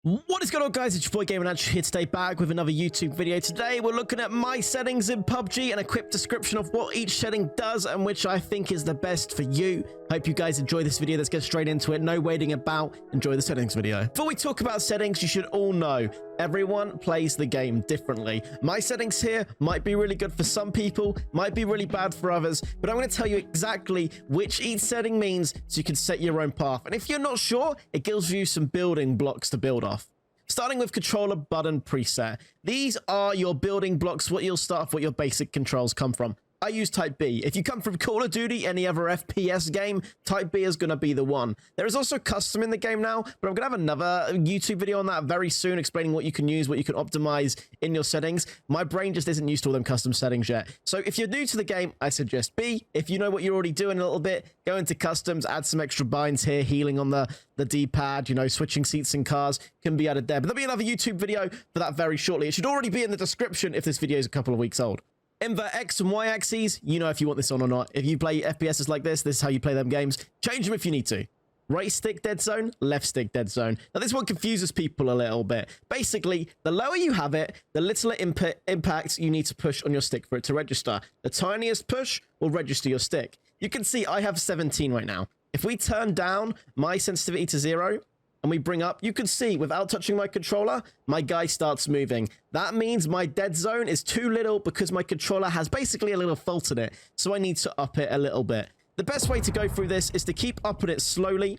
What is going on, guys? It's your boy Nacho here today, back with another YouTube video. Today we're looking at my settings in PUBG and a quick description of what each setting does and which I think is the best for you. Hope you guys enjoy this video. Let's get straight into it. No waiting about. Enjoy the settings video. Before we talk about settings, you should all know everyone plays the game differently. My settings here might be really good for some people, might be really bad for others, but I'm going to tell you exactly which each setting means so you can set your own path. And if you're not sure, it gives you some building blocks to build off. Starting with controller button preset. These are your building blocks, what you'll start off, what your basic controls come from. I use Type B. If you come from Call of Duty, any other FPS game, Type B is going to be the one. There is also custom in the game now, but I'm going to have another YouTube video on that very soon, explaining what you can use, what you can optimize in your settings. My brain just isn't used to all them custom settings yet. So if you're new to the game, I suggest B. If you know what you're already doing a little bit, go into customs, add some extra binds here, healing on the D-pad, you know, switching seats in cars can be added there. But there'll be another YouTube video for that very shortly. It should already be in the description if this video is a couple of weeks old. Invert X and Y axes, you know if you want this on or not. If you play FPSs like this is how you play them games. Change them if you need to. Right stick dead zone, left stick dead zone. Now this one confuses people a little bit. Basically, the lower you have it, the littler impact you need to push on your stick for it to register. The tiniest push will register your stick. You can see I have 17 right now. If we turn down my sensitivity to 0, and we bring up, you can see without touching my controller, my guy starts moving. That means my dead zone is too little because my controller has basically a little fault in it. So I need to up it a little bit. The best way to go through this is to keep upping it slowly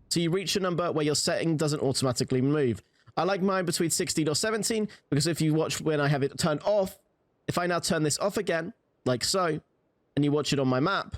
so you reach a number where your setting doesn't automatically move. I like mine between 16 or 17 because if you watch when I have it turned off, if I now turn this off again, like so, and you watch it on my map,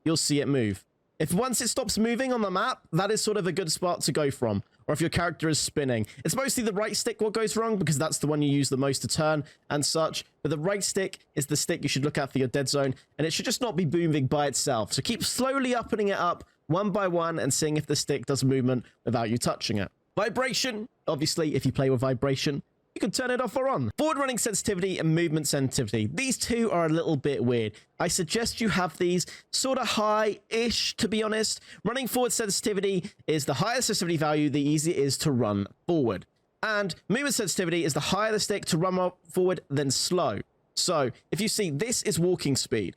you'll see it move. If once it stops moving on the map, that is sort of a good spot to go from. Or if your character is spinning. It's mostly the right stick what goes wrong because that's the one you use the most to turn and such. But the right stick is the stick you should look at for your dead zone. And it should just not be moving by itself. So keep slowly upping it up one by one and seeing if the stick does movement without you touching it. Vibration. Obviously, if you play with vibration, you can turn it off or on. Forward running sensitivity and movement sensitivity. These two are a little bit weird. I suggest you have these sort of high-ish, to be honest. Running forward sensitivity is the higher sensitivity value, the easier it is to run forward. And movement sensitivity is the higher the stick to run forward than slow. So if you see, this is walking speed.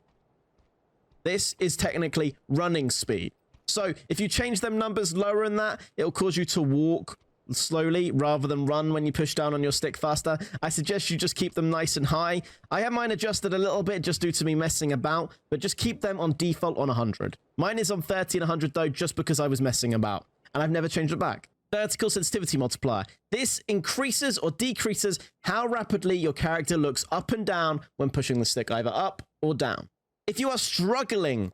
This is technically running speed. So if you change them numbers lower than that, it'll cause you to walk slowly rather than run when you push down on your stick faster. I suggest you just keep them nice and high. I have mine adjusted a little bit just due to me messing about, but just keep them on default on 100. Mine is on 30 and 100 though, just because I was messing about, and I've never changed it back. Vertical sensitivity multiplier. This increases or decreases how rapidly your character looks up and down when pushing the stick, either up or down. If you are struggling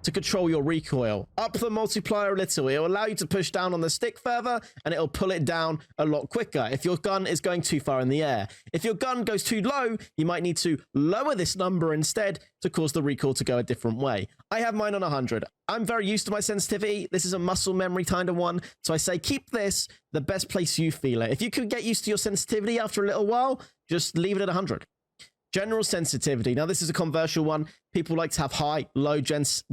to control your recoil, up the multiplier a little. It will allow you to push down on the stick further and it'll pull it down a lot quicker if your gun is going too far in the air. If your gun goes too low, you might need to lower this number instead to cause the recoil to go a different way. I have mine on 100. I'm very used to my sensitivity. This is a muscle memory kind of one. So I say keep this the best place you feel it. If you can get used to your sensitivity after a little while, just leave it at 100. General sensitivity. Now, this is a controversial one. People like to have high, low gens.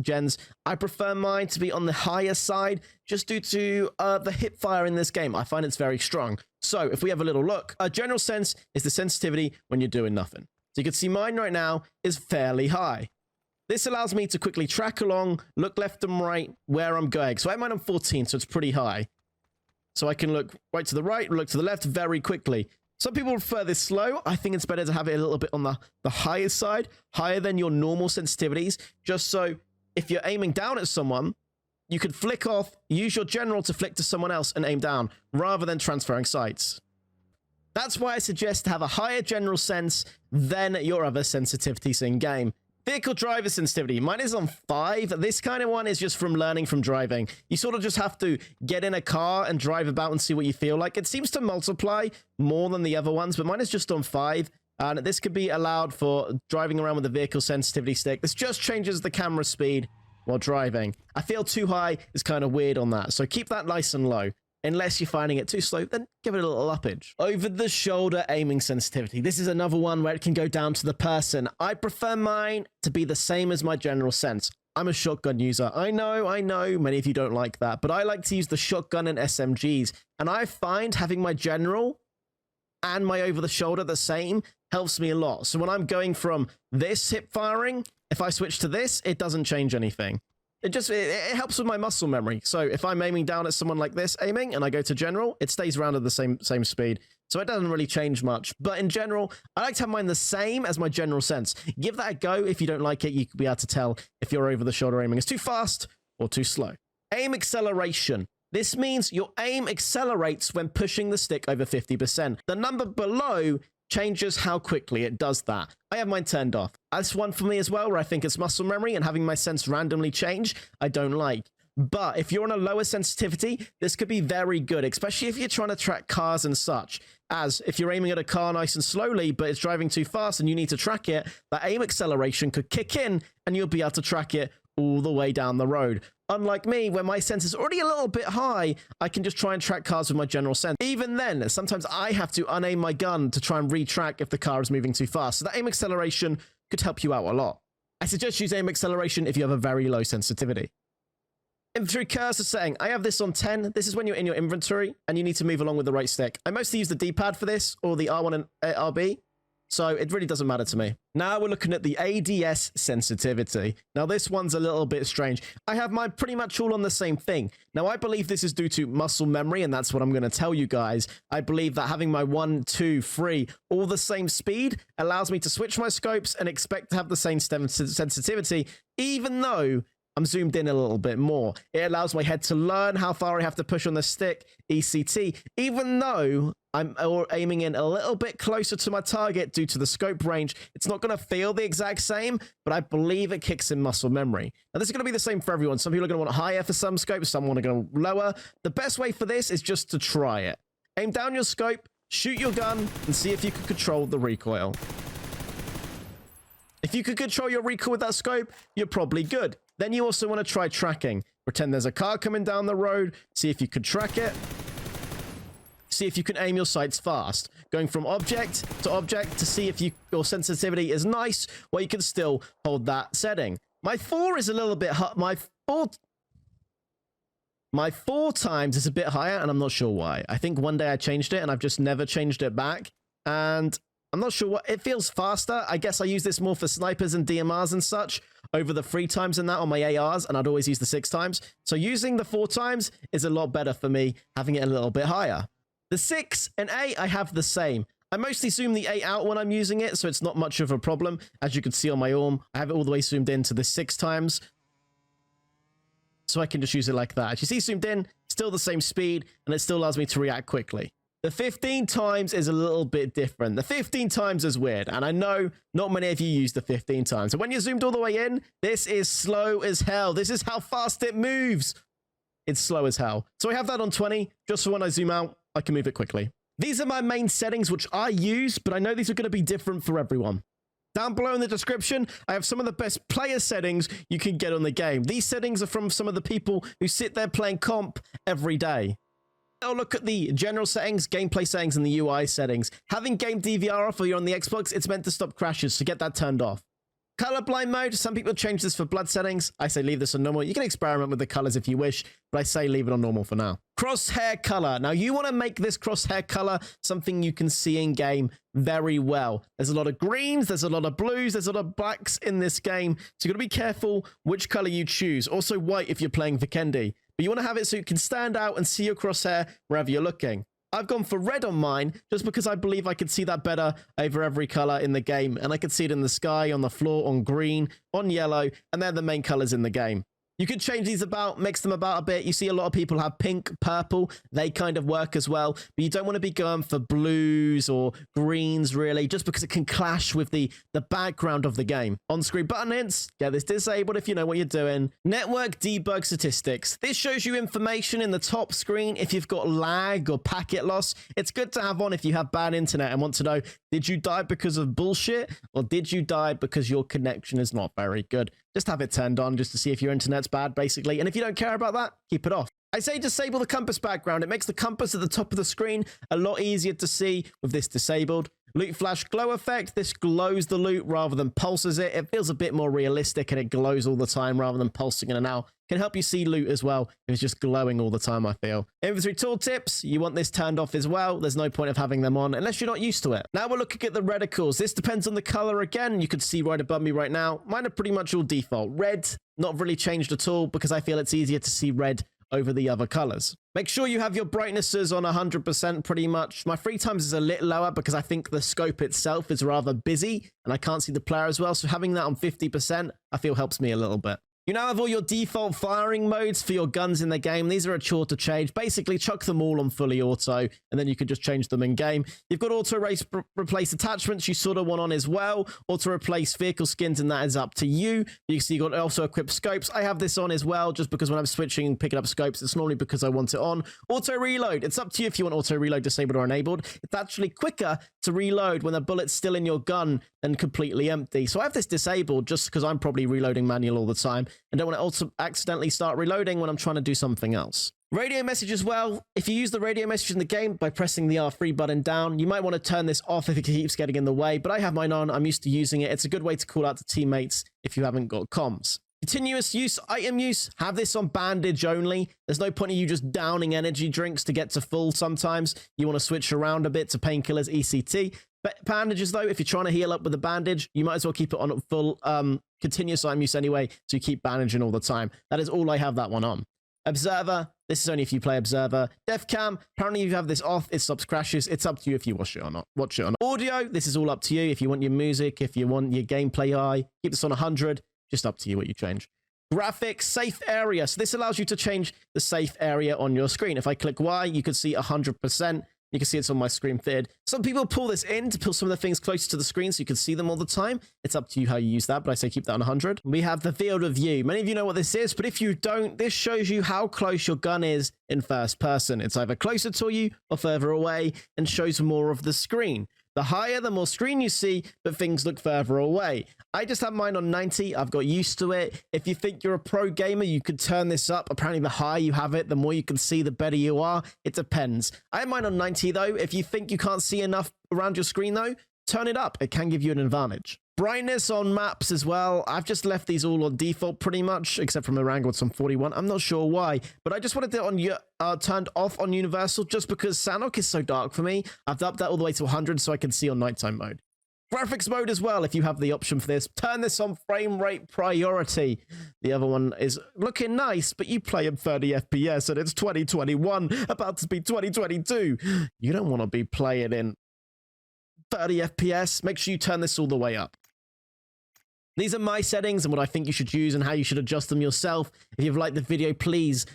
I prefer mine to be on the higher side just due to the hip fire in this game. I find it's very strong. So if we have a little look, a general sense is the sensitivity when you're doing nothing. So you can see mine right now is fairly high. This allows me to quickly track along, look left and right where I'm going. So I have mine on 14, so it's pretty high. So I can look right to the right, look to the left very quickly. Some people prefer this slow. I think it's better to have it a little bit on the higher side, higher than your normal sensitivities, just so if you're aiming down at someone, you could flick off, use your general to flick to someone else and aim down, rather than transferring sights. That's why I suggest to have a higher general sense than your other sensitivities in-game. Vehicle driver sensitivity. Mine is on 5. This kind of one is just from learning from driving. You sort of just have to get in a car and drive about and see what you feel like. It seems to multiply more than the other ones, but mine is just on 5. And this could be allowed for driving around with the vehicle sensitivity stick. This just changes the camera speed while driving. I feel too high is kind of weird on that. So keep that nice and low. Unless you're finding it too slow, then give it a little uppage. Over the shoulder aiming sensitivity. This is another one where it can go down to the person. I prefer mine to be the same as my general sense. I'm a shotgun user. I know, many of you don't like that, but I like to use the shotgun and SMGs. And I find having my general and my over-the-shoulder the same helps me a lot. So when I'm going from this hip firing, if I switch to this, it doesn't change anything. It helps with my muscle memory. So if I'm aiming down at someone like this, aiming, and I go to general, it stays around at the same speed. So it doesn't really change much. But in general, I like to have mine the same as my general sense. Give that a go. If you don't like it, you could be able to tell if your over-the-shoulder aiming is too fast or too slow. Aim acceleration. This means your aim accelerates when pushing the stick over 50%. The number below changes how quickly it does that. I have mine turned off. That's one for me as well, where I think it's muscle memory, and having my sense randomly change, I don't like. But if you're on a lower sensitivity, this could be very good, especially if you're trying to track cars and such. As if you're aiming at a car nice and slowly, but it's driving too fast and you need to track it, that aim acceleration could kick in and you'll be able to track it all the way down the road. Unlike me, when my sense is already a little bit high, I can just try and track cars with my general sense. Even then, sometimes I have to unaim my gun to try and retrack if the car is moving too fast. So that aim acceleration could help you out a lot. I suggest use aim acceleration if you have a very low sensitivity. Inventory cursor setting. I have this on 10. This is when you're in your inventory and you need to move along with the right stick. I mostly use the D-pad for this, or the R1 and RB. So it really doesn't matter to me. Now we're looking at the ADS sensitivity. Now this one's a little bit strange. I have mine pretty much all on the same thing. Now I believe this is due to muscle memory, and that's what I'm going to tell you guys. I believe that having my 1, 2, 3 all the same speed allows me to switch my scopes and expect to have the same sensitivity, even though I'm zoomed in a little bit more. It allows my head to learn how far I have to push on the stick, ECT, even though I'm aiming in a little bit closer to my target due to the scope range. It's not going to feel the exact same, but I believe it kicks in muscle memory. Now, this is going to be the same for everyone. Some people are going to want higher for some scopes, some want to go lower. The best way for this is just to try it. Aim down your scope, shoot your gun, and see if you can control the recoil. If you could control your recoil with that scope, you're probably good. Then you also want to try tracking. Pretend there's a car coming down the road. See if you can track it. See if you can aim your sights fast. Going from object to see if your sensitivity is nice, or you can still hold that setting. My 4 is a little bit hot. My 4 times is a bit higher, and I'm not sure why. I think one day I changed it, and I've just never changed it back. And I'm not sure what, it feels faster. I guess I use this more for snipers and DMRs and such over the 3 times in that on my ARs, and I'd always use the 6 times. So using the 4 times is a lot better for me, having it a little bit higher. The 6 and 8, I have the same. I mostly zoom the 8 out when I'm using it, so it's not much of a problem. As you can see on my arm, I have it all the way zoomed in to the 6 times. So I can just use it like that. As you see zoomed in, still the same speed, and it still allows me to react quickly. The 15 times is a little bit different. The 15 times is weird, and I know not many of you use the 15 times. So when you're zoomed all the way in, this is slow as hell. This is how fast it moves. It's slow as hell. So I have that on 20, just for when I zoom out, I can move it quickly. These are my main settings, which I use, but I know these are going to be different for everyone. Down below in the description, I have some of the best player settings you can get on the game. These settings are from some of the people who sit there playing comp every day. I'll look at the general settings, gameplay settings, and the UI settings. Having game DVR off or you're on the Xbox, it's meant to stop crashes, so get that turned off. Colorblind mode, some people change this for blood settings. I say leave this on normal. You can experiment with the colors if you wish, but I say leave it on normal for now. Crosshair color. Now you want to make this crosshair color something you can see in game very well. There's a lot of greens, there's a lot of blues, there's a lot of blacks in this game, so you got to be careful which color you choose. Also white if you're playing Vikendi, but you want to have it so you can stand out and see your crosshair wherever you're looking. I've gone for red on mine just because I believe I could see that better over every color in the game, and I could see it in the sky, on the floor, on green, on yellow, and they're the main colors in the game. You could change these about, mix them about a bit. You see a lot of people have pink, purple. They kind of work as well. But you don't want to be going for blues or greens, really, just because it can clash with the background of the game. On-screen button hints, get this disabled if you know what you're doing. Network debug statistics. This shows you information in the top screen if you've got lag or packet loss. It's good to have on if you have bad internet and want to know, did you die because of bullshit, or did you die because your connection is not very good? Just have it turned on just to see if your internet's bad, basically. And if you don't care about that, keep it off. I say disable the compass background. It makes the compass at the top of the screen a lot easier to see with this disabled. Loot flash glow effect. This glows the loot rather than pulses it. It feels a bit more realistic and it glows all the time rather than pulsing in and out. Can help you see loot as well if it's just glowing all the time, I feel. Inventory tooltips, you want this turned off as well. There's no point of having them on unless you're not used to it. Now we're looking at the reticles. This depends on the color again. You can see right above me right now. Mine are pretty much all default. Red, not really changed at all because I feel it's easier to see red over the other colors. Make sure you have your brightnesses on 100% pretty much. My free times is a little lower because I think the scope itself is rather busy and I can't see the player as well. So having that on 50%, I feel helps me a little bit. You now have all your default firing modes for your guns in the game. These are a chore to change. Basically, chuck them all on fully auto, and then you can just change them in game. You've got auto replace attachments you sort of want on as well. Auto replace vehicle skins, and that is up to you. You see, you've got also equip scopes. I have this on as well, just because when I'm switching and picking up scopes, it's normally because I want it on. Auto reload. It's up to you if you want auto reload disabled or enabled. It's actually quicker to reload when the bullet's still in your gun than completely empty. So I have this disabled just because I'm probably reloading manual all the time and don't want to also accidentally start reloading when I'm trying to do something else. Radio message as well. If you use the radio message in the game by pressing the R3 button down, you might want to turn this off if it keeps getting in the way, but I have mine on. I'm used to using it. It's a good way to call out to teammates if you haven't got comms. Continuous use, item use, have this on bandage only. There's no point in you just downing energy drinks to get to full sometimes. You want to switch around a bit to painkillers, ECT. But bandages, though, if you're trying to heal up with a bandage, you might as well keep it on full continuous item use anyway, so you keep bandaging all the time. That is all I have that one on. Observer, this is only if you play Observer. Def Cam, apparently if you have this off, it stops crashes. It's up to you if you watch it or not. Watch it or not. Audio, this is all up to you. If you want your music, if you want your gameplay high, keep this on 100. Just up to you what you change. Graphics, safe area. So this allows you to change the safe area on your screen. If I click Y, you can see 100%. You can see it's on my screen fitted. Some people pull this in to pull some of the things closer to the screen so you can see them all the time. It's up to you how you use that, but I say keep that on 100. We have the field of view. Many of you know what this is, but if you don't, this shows you how close your gun is in first person. It's either closer to you or further away and shows more of the screen. The higher, the more screen you see, but things look further away. I just have mine on 90. I've got used to it. If you think you're a pro gamer, you could turn this up. Apparently, the higher you have it, the more you can see, the better you are. It depends. I have mine on 90, though. If you think you can't see enough around your screen, though, turn it up. It can give you an advantage. Brightness on maps as well. I've just left these all on default pretty much, except for Morango, it's on 41. I'm not sure why, but I just wanted it on turned off on universal just because Sanok is so dark for me. I've upped that all the way to 100 so I can see on nighttime mode. Graphics mode as well, if you have the option for this. Turn this on frame rate priority. The other one is looking nice, but you play in 30 FPS and it's 2021, about to be 2022. You don't want to be playing in 30 FPS. Make sure you turn this all the way up. These are my settings and what I think you should use and how you should adjust them yourself. If you've liked the video, please.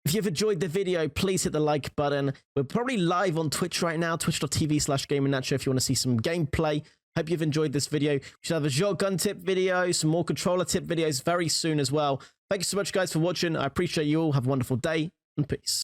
If you've enjoyed the video, please hit the like button. We're probably live on Twitch right now, twitch.tv/GamerNacho if you want to see some gameplay. Hope you've enjoyed this video. We should have a shotgun tip video, some more controller tip videos very soon as well. Thank you so much, guys, for watching. I appreciate you all. Have a wonderful day and peace.